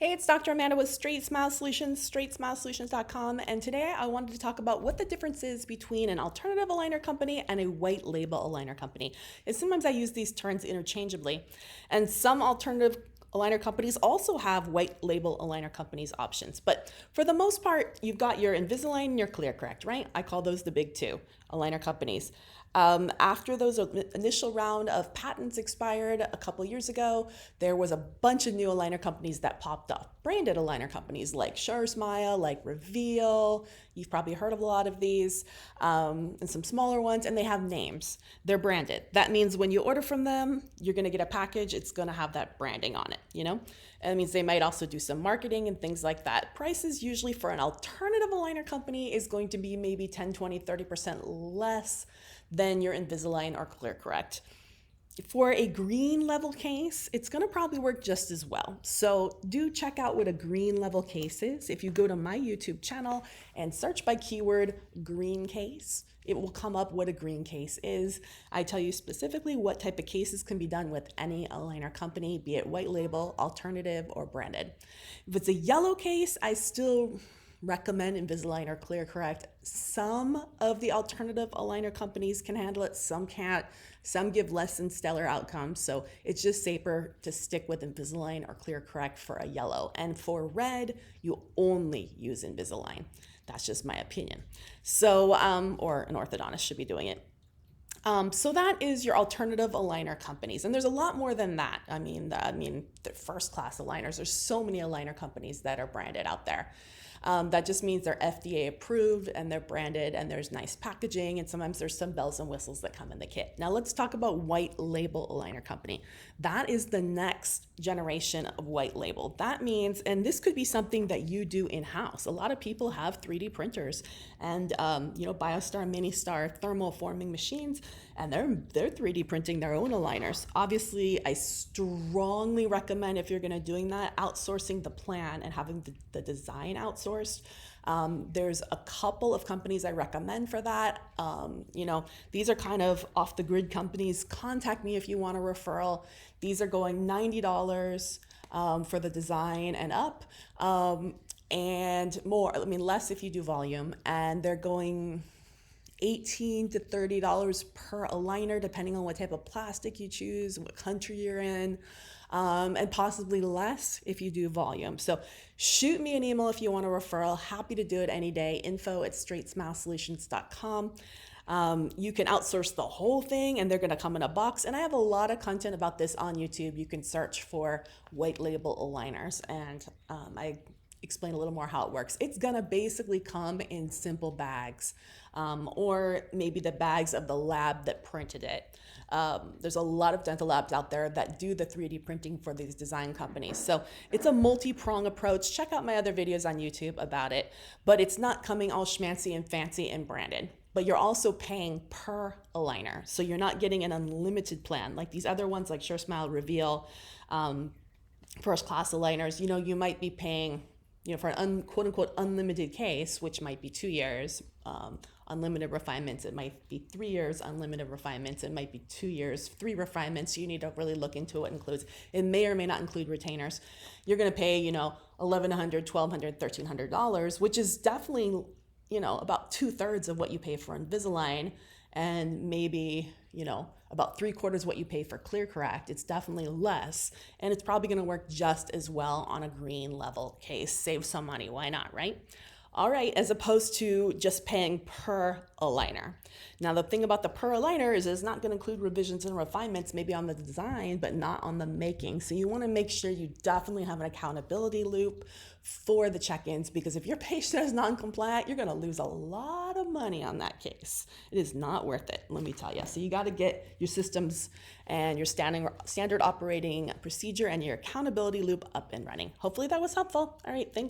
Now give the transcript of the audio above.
Hey, it's Dr. Amanda with Straightsmile Solutions, straightsmilesolutions.com, and today I wanted to talk about what the difference is between an alternative aligner company and a white label aligner company. And sometimes I use these terms interchangeably, and some alternative aligner companies also have white label aligner companies options. But for the most part, you've got your Invisalign and your ClearCorrect, right? I call those the big two aligner companies. After those initial round of patents expired a couple years ago, there was a bunch of new aligner companies that popped up. Branded aligner companies like SureSmile, like Reveal. You've probably heard of a lot of these, and some smaller ones, and they have names. They're branded. That means when you order from them, you're going to get a package. It's going to have that branding on it, you know? And it means they might also do some marketing and things like that. Prices usually for an alternative aligner company is going to be maybe 10, 20, 30% less than your Invisalign or ClearCorrect. For a green level case, it's going to probably work just as well. So do check out what a green level case is. If you go to my YouTube channel and search by keyword green case, it will come up what a green case is. I tell you specifically what type of cases can be done with any aligner company, be it white label, alternative, or branded. If it's a yellow case, I still recommend Invisalign or ClearCorrect. Some of the alternative aligner companies can handle it, some can't. Some give less than stellar outcomes, so it's just safer to stick with Invisalign or ClearCorrect for a yellow. And for red, you only use Invisalign. That's just my opinion. So, or an orthodontist should be doing it. So that is your alternative aligner companies, and there's a lot more than that. I mean, the first class aligners. There's so many aligner companies that are branded out there. That just means they're FDA approved and they're branded and there's nice packaging, and sometimes there's some bells and whistles that come in the kit. Now let's talk about white label aligner company. That is the next generation of white label. That means, and this could be something that you do in-house. A lot of people have 3D printers and BioStar, MiniStar, thermal forming machines, and they're 3D printing their own aligners. Obviously, I strongly recommend, if you're going to doing that, outsourcing the plan and having the design outsourced. There's a couple of companies I recommend for that. These are kind of off the grid companies. Contact me if you want a referral. These are going $90 for the design and up, and more. I mean, less if you do volume, and they're going $18 to $30 per aligner, depending on what type of plastic you choose, what country you're in, and possibly less if you do volume. So shoot me an email if you want a referral. Happy to do it any day. info@straightsmilesolutions.com. You can outsource the whole thing and they're going to come in a box. And I have a lot of content about this on YouTube. You can search for white label aligners, and I explain a little more how it works. It's gonna basically come in simple bags, or maybe the bags of the lab that printed it. There's a lot of dental labs out there that do the 3D printing for these design companies. So it's a multi-prong approach. Check out my other videos on YouTube about it, but it's not coming all schmancy and fancy and branded. But you're also paying per aligner. So you're not getting an unlimited plan like these other ones like SureSmile, Reveal, first class aligners. You might be paying for an quote unquote unlimited case, which might be 2 years, unlimited refinements, it might be 3 years, unlimited refinements, it might be 2 years, 3 refinements. You need to really look into what it includes. It may or may not include retainers. You're going to pay, $1,100, $1,200, $1,300, which is definitely, about 2/3 of what you pay for Invisalign, and maybe, about 3/4 what you pay for ClearCorrect. It's definitely less, and it's probably going to work just as well on a green level case. Save some money, why not, right? All right, as opposed to just paying per aligner. Now, the thing about the per aligner is it's not going to include revisions and refinements, maybe on the design, but not on the making. So you want to make sure you definitely have an accountability loop for the check-ins, because if your patient is non-compliant, you're going to lose a lot of money on that case. It is not worth it, let me tell you. So you got to get your systems and your standard operating procedure and your accountability loop up and running. Hopefully that was helpful. All right, thanks.